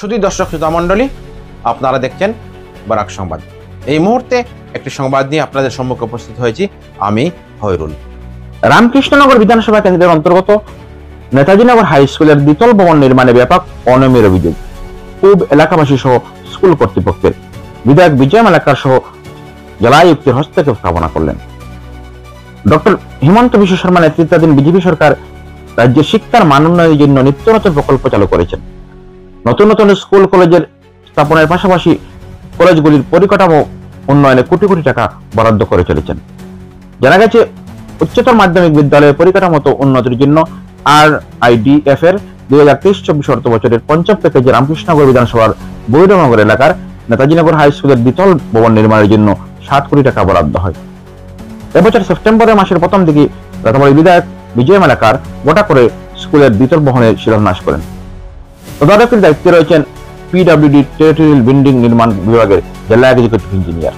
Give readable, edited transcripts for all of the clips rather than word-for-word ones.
শুধু দর্শক শ্রোতা মণ্ডলী, আপনারা দেখছেন বরাক সংবাদ। এই মুহূর্তে একটি সংবাদ নিয়ে আপনাদের সম্মুখে উপস্থিত হয়েছি আমি হয়রুল। রামকৃষ্ণনগর বিধানসভা কেন্দ্রের অন্তর্গত নেতাজিনগর হাই স্কুলের দ্বিতল ভবন নির্মাণে ব্যাপক অনিয়মের অভিযোগ পূব এলাকাবাসী সহ স্কুল কর্তৃপক্ষের। বিধায়ক বিজয় মালাকার সহ জেলা আয়ুক্তের হস্তক্ষেপ কামনা করলেন। ডক্টর হিমন্ত বিশ্ব শর্মা নেতৃত্বাধীন বিজেপি সরকার রাজ্যের শিক্ষার মান উন্নয়নের জন্য নিত্য নতুন প্রকল্প চালু করেছেন। নতুন নতুন স্কুল কলেজের স্থাপনের পাশাপাশি কলেজগুলির পরিকাঠামো উন্নয়নে কোটি কোটি টাকা বরাদ্দ করে চলেছেন। জানা গেছে, উচ্চতর মাধ্যমিক বিদ্যালয়ের পরিকাঠামো উন্নতির জন্য RIDF এর 2023-24 অর্থ বছরের পঞ্চম প্যাকেজে রামকৃষ্ণনগর বিধানসভার বৈরনগর এলাকার নেতাজিনগর হাই স্কুলের দ্বিতল ভবন নির্মাণের জন্য 7 কোটি টাকা বরাদ্দ হয়। এবছর সেপ্টেম্বর মাসের প্রথম দিকে রাতাবাড়ি বিধায়ক বিজয় মালাকার গোটা করে স্কুলের দ্বিতল ভবনের শিলান্যাস করেন। তদারকির দায়িত্বে রয়েছেন PWD টেরিটোরিয়াল বিল্ডিং নির্মাণ বিভাগের জেলা এক্সিকিউটিভ ইঞ্জিনিয়ার।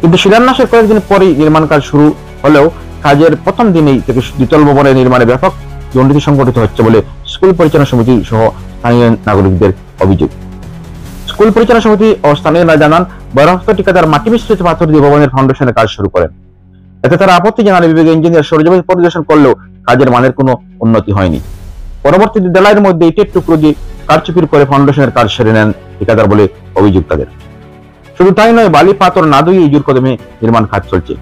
কিন্তু শিলান্যাসের কয়েকদিন পরেই নির্মাণ কাজ শুরু হলেও কাজের প্রথম দিনেই থেকে দ্বিতল ভবনের নির্মাণে ব্যাপক দুর্নীতি সংঘটিত হচ্ছে বলে স্কুল পরিচালনা সমিতি সহ স্থানীয় নাগরিকদের অভিযোগ। স্কুল পরিচালনা সমিতি ও স্থানীয়রা জানান, বরহস্ত ঠিকাদার মাটি মিশ্রিত পাথর দিয়ে ভবনের ফাউন্ডেশনের কাজ শুরু করেন। এতে তারা আপত্তি জানালে বিভাগীয় ইঞ্জিনিয়ার সরজমিন পরিদর্শন করলেও কাজের মানের কোনো উন্নতি হয়নি। পরবর্তীতে দেলাইয়ের মধ্যে ইটের টুকরো দিয়ে কারচুপির করে ফাউন্ডেশনের কাজ সেরে নেন ঠিকাদার বলে অভিযোগ তাদের। শুধু তাই নয়, বালি পাথর না ধুয়ে ইজুর কদমে নির্মাণ কাজ চলছে।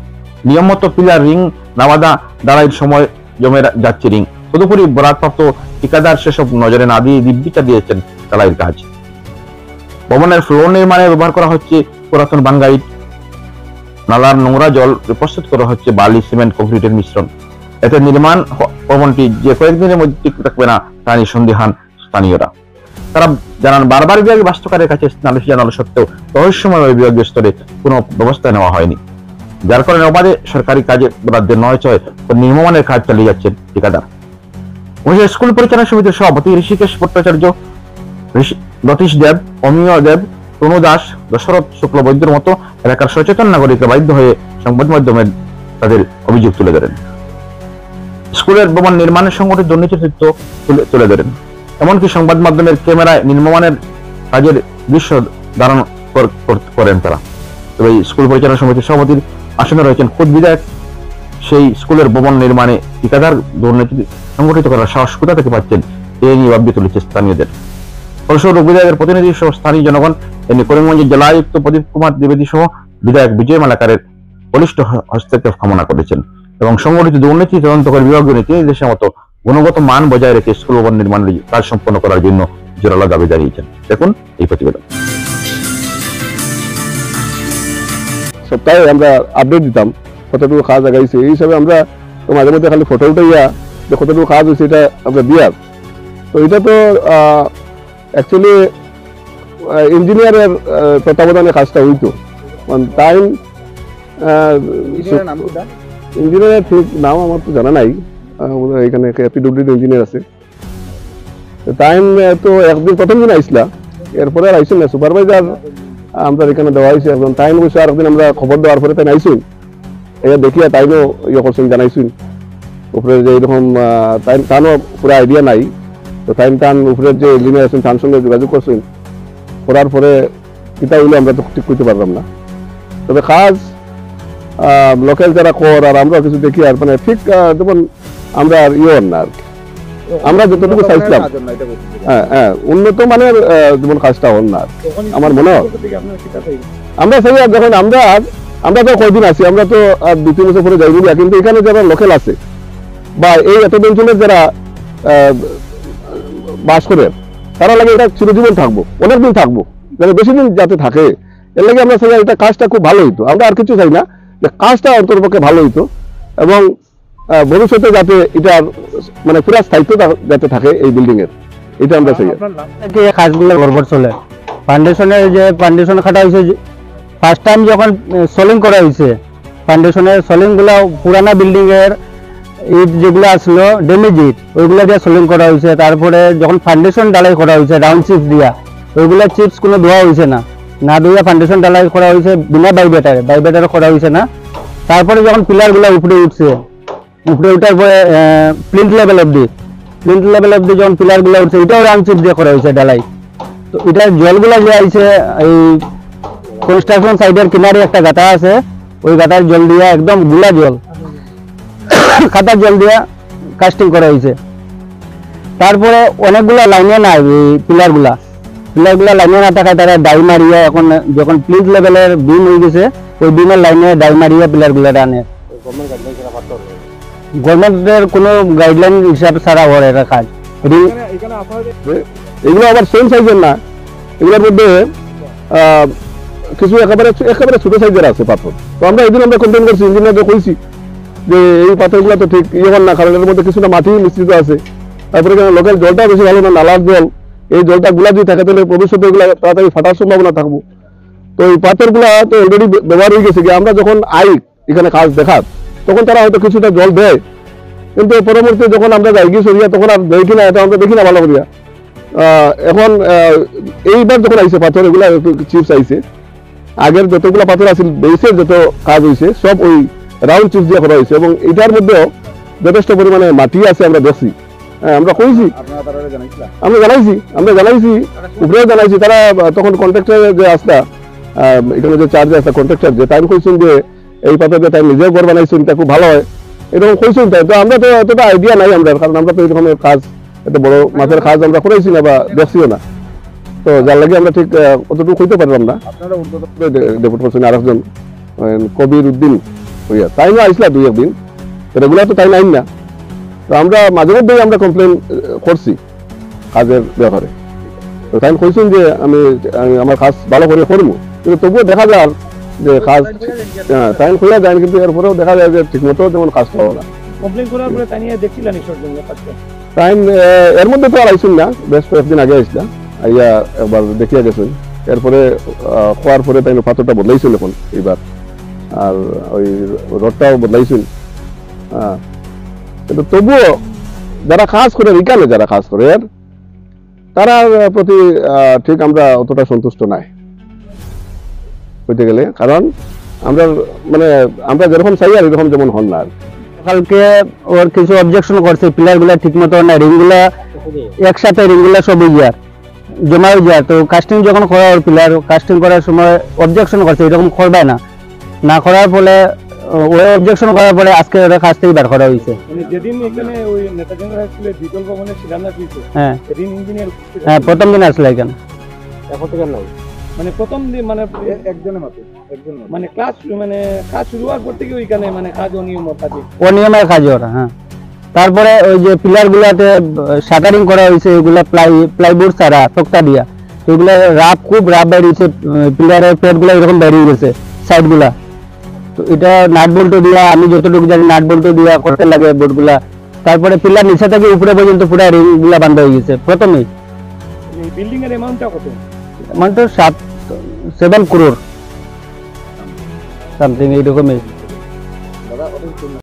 নিয়ম মতো পিলার রিং নামাদা দাঁড়াইয়ের সময় জমে যাচ্ছে রিং। তদুপরি বরাদ্দপ্রাপ্ত ঠিকাদার সেসব নজরে না দিয়ে দিব্যিটা দিয়েছেন দালাইয়ের কাজ। ভবনের ফ্লোর নির্মাণে ব্যবহার করা হচ্ছে পুরাতন বাঙ্গাইট, নালার নোংরা জল প্রস্তুত করা হচ্ছে বালি সিমেন্ট কংক্রিটের মিশ্রণ। এতে নির্মাণ ভবনটি যে কয়েকদিনের মধ্যে ঠিক থাকবে না তা নিয়ে সন্দিহান স্থানীয়রা। তারা জানান, বারবার বিভাগীয় বাস্তুকারের কাছে নালিশ জানানো সত্ত্বেও রহস্যময় বিভাগীয় স্তরে কোনো ব্যবস্থা নেওয়া হয়নি, যার কারণে অবাধে সরকারি কাজে বরাদ্দের 9-6 নির্মাণের কাজ চালিয়ে যাচ্ছেন ঠিকাদার। স্কুল পরিচালনা সমিতির সভাপতি ঋষিকেশ ভট্টাচার্য, রতীশ দেব, অমিয় দেব, তনু দাস, দশরথ শুক্লবৈদ্যর মতো এলাকার সচেতন নাগরিকরা বাধ্য হয়ে সংবাদ মাধ্যমে তাদের অভিযোগ তুলে ধরেন। স্কুলের ভবন নির্মাণের সংগঠিত দুর্নীতির তথ্য তুলে ধরেন। এমনকি সংবাদ মাধ্যমের ক্যামেরায় নির্মাণের কাজের দৃশ্য ধারণ করেন তারা। তবে স্কুল পরিচালনা সমিতির সভাপতির আসনে রয়েছেন খোদ বিধায়ক। সেই স্কুলের ভবন নির্মাণে ঠিকাদার দুর্নীতি সংগঠিত করার সাহস কোথা থেকে পাচ্ছেন, এ নিয়ে ভাবতে তুলেছে স্থানীয়দের। ফলস্বরূপ বিধায়কের প্রতিনিধি সহ স্থানীয় জনগণ এনে করিমগঞ্জের জেলা আয়ুক্ত প্রদীপ কুমার দ্বিবেদী সহ বিধায়ক বিজয় মালাকারের বলিষ্ঠ হস্তক্ষেপ কামনা করেছেন এবং সংগঠিত দুর্নীতি তদন্ত করে বিভাগীয় নীতি নির্দেশের মতো গুণগত মান বজায় রেখে স্কুল ভবন নির্মাণের কাজ সম্পন্ন করার জন্য জোরালো দাবি জানিয়েছেন। দেখুন এই প্রতিবেদন। সপ্তাহে আমরা আপডেট দিতাম কতটুকু কাজ আগাইছে, এই হিসাবে আমরা মাঝে মধ্যে খালি ফটো উঠাইয়া যে কতটুকু কাজ হয়েছে এটা আমরা দিয়ার। তো এটা তো অ্যাকচুয়ালি ইঞ্জিনিয়ারের তত্ত্বাবধানে কাজটা হইতো। টাইম ইঞ্জিনিয়ারের ঠিক নাম আমার তো জানা নাই, এখানে PWD ইঞ্জিনিয়ার আছে। টাইম তো একদিন প্রথম দিন আইসলা, এরপরে আর আইসুন না সুপারভাইজার আমরা এখানে দেওয়া হয়েছে। একজন টাইম বসে আর একদিন আমরা খবর দেওয়ার পরে তাই আইসুন, এটা দেখিয়া তাইনও ইয়ে করছেন জানাইছুন উপরে যে এরকম টাইম টানও পুরো আইডিয়া নাই। তো টাইম উপরের যে ইঞ্জিনিয়ার আছেন তার সঙ্গে যোগাযোগ করছেন, করার পরে কিতা হইলে আমরা তো ঠিক করতে পারলাম না। তবে কাজ লোকাল যারা কর আর আমরা কিছু দেখি আর মানে ঠিক যেমন আমরা আর ইয়ে না আর আমরা যতটুকু চাইছিলাম উন্নত মানের যেমন কাজটা হন না আমার মনে হয়। আমরা সেই যখন আমরা তো কয়দিন আছি, আমরা তো 2-3 বছর পরে যাইব না, কিন্তু এখানে যারা লোকাল আছে বা এই এত অঞ্চলের যারা বাস করে তারা লাগে এটা চিরজীবন থাকবো, অনেকদিন থাকবো, মানে বেশি দিন যাতে থাকে। এর লাগে আমরা চাই এটা কাজটা খুব ভালো হইতো। আমরা আর কিছু চাই না, যে কাজটা অন্তর্পক্ষে ভালো হইতো এবং ভবিষ্যতে যাতে এটার মানে পুরা স্থায়িত্ব যাতে থাকে এই বিল্ডিং এর, এটা আমরা চাই। এই কাজগুলো গড়বড় চলে। ফাউন্ডেশনের যে ফাউন্ডেশন খাটা হয়েছে, ফার্স্ট টাইম যখন সোলিং করা হয়েছে ফাউন্ডেশনের সোলিং গুলো পুরানা বিল্ডিং এর ইট যেগুলো আসলো ড্যামেজ ইট, ওইগুলো দিয়ে সোলিং করা হয়েছে। তারপরে যখন ফাউন্ডেশন ডালাই করা হয়েছে রাউন্ড চিপস দিয়া, ওইগুলো চিপস কোনো ধোয়া হয়েছে না ধুয়ে ফাউন্ডেশন ডালাই করা হয়েছে বিনা বাইবেটারে করা হয়েছে না। তারপরে যখন পিলার গুলা উপরে উঠছে, উপরে উঠার পরে প্লিন্থ লেভেল অব্দি যখন পিলার গুলা উঠছে, এটাও রাউন্ড চিপস দিয়ে করা হয়েছে ডালাই। তো এটা জলগুলা যে আইছে এই কনস্ট্রাকশন সাইডের কিনারে একটা গাতা আছে, ওই গাতার জল দিয়া একদম গুলা জল খাতার জল দিয়া কাস্টিং করা হয়েছে। তারপরে অনেকগুলা লাইনে নাই এই পিলারগুলা লাইনে না থাকায় তারা ডাই মারিয়া এখন যখন প্লিজ লেভেলের বিম হয়ে গেছে ওই বিমের লাইনে ডাই মারিয়া পিলারগুলা আনে। গভর্নমেন্টের কোনো গাইডলাইন হিসাব ছাড়া ওর এটা কাজ। এগুলো আবার সেম সাইজের না, এগুলোর মধ্যে কিছু একেবারে ছোট সাইজের আছে পাথর। তো আমরা এই দিন আমরা কমপ্লেন করছি, ইঞ্জিনিয়ারকে কইছি যে এই পাথরগুলো তো ঠিক ইয়ে না, কারণ এর মধ্যে কিছুটা মাটি মিশ্রিত আছে। তারপরে লোকের জলটা বেশি ভালো না, নালার জল, এই জলটা গুলা দিয়ে থাকে তাহলে ভবিষ্যতে এগুলো তাড়াতাড়ি ফাটার সম্ভাবনা থাকবো। তো এই পাথরগুলা তো অলরেডি ব্যবহার হয়ে গেছে। আমরা যখন আই এখানে কাজ দেখাত তখন তারা হয়তো কিছুটা জল দেয়, কিন্তু পরবর্তী যখন আমরা যাই গিয়ে সরিয়া তখন আর দেয় কিনা এটা আমরা দেখি না ভালো করিয়া। এখন এইবার যখন আইসে পাথর এগুলা চিপস আইসে, আগের যতগুলো পাথর আছে বেসের যত কাজ হয়েছে সব ওই রাউন্ড চিপস দিয়ে করা হয়েছে, এবং এটার মধ্যেও যথেষ্ট পরিমাণে মাটি আছে আমরা দেখছি। আমরা কইছি, আমরা জানাইছি উপরেও জানাইছি। তারা তখন কন্ট্রাক্টর যে আসলা এখানে যে চার্জে আসলা কন্ট্রাক্টর যে টাইম কইছেন যে এই পাথর যে টাইম নিজেও ঘর বানাইছেন তা খুব ভালো হয় এরকম কইছেন। তাই তো আমরা তো এতটা আইডিয়া নাই আমরা, কারণ আমরা তো এই রকমের কাজ এত বড় মাছের কাজ আমরা করাইছি না বা দেখছিও না। তো যার লাগে আমরা ঠিক অতটুকু কইতে পারলাম না। ডেপুটি পার্সন আরেকজন কবির উদ্দিন হইয়া তাই না আইসলা দুই একদিন, রেগুলার তো তাই নাই না। তো আমরা মাঝে মধ্যেই আমরা কমপ্লেন করছি কাজের ব্যাপারে। তো তাই কইছেন যে আমি আমার কাজ ভালো করে করবো, কিন্তু তবুও দেখা যায় যে কাজ টাইম খোলা যায়, কিন্তু এরপরেও দেখা যায় যে ঠিক মতো যেমন কাজ পাবো না। টাইম এর মধ্যে তো আর আইসুন না, বেশ কয়েকদিন আগে আইসলা, আইয়া একবার দেখিয়া গেছেন। এরপরে খোয়ার পরে তাই পাথরটা বদলাইছিল এখন এইবার, আর ওই রডটাও বদলাইছিল। কিন্তু তবুও যারা কাজ করে এখানে যারা কাজ করে তারা প্রতি ঠিক আমরা অতটা সন্তুষ্ট নাই হইতে গেলে, কারণ আমরা মানে আমরা যেরকম চাই আর এরকম যেমন হন না। কালকে ওর কিছু অবজেকশন করছে, পিলার গুলা ঠিক মতো না, রিংগুলা একসাথে রিংগুলা সব জমা হয়ে যায়। তো কাস্টিং যখন করা ওর পিলার কাস্টিং করার সময় অবজেকশন করছে এরকম করবে না করার ফলে ওই অবজেকশন করার পরে আজকে ওরা কাজ থেকে বার করা হয়েছে। হ্যাঁ প্রথম দিন আসলে এখানে মানে প্রথম দিন মানে একজনের মাত্র মানে ক্লাস মানে কাজ শুরু হওয়ার পর থেকে ওইখানে মানে কাজ অনিয়মের কাজ ওরা। হ্যাঁ তারপরে ওই যে পিলার গুলাতে শাটারিং করা হয়েছে, এগুলা প্লাইবোর্ড ছাড়া তক্তা দিয়া, এগুলা খুব রাফ বেরিয়েছে, পিলারের প্লেট গুলা এরকম বেরিয়ে গেছে সাইড গুলা। তো এটা নাট বল্ট দিয়া, আমি যতটুকু জানি নাট বল্ট দিয়া করতে লাগে বোর্ড গুলা। তারপরে পিলার নিচে থেকে উপরে পর্যন্ত পুরো রিং গুলা বান্ধা হয়ে গেছে প্রথমেই। বিল্ডিং এর অ্যামাউন্টটা কত? অ্যামাউন্ট 7 crore সামথিং এইরকমই।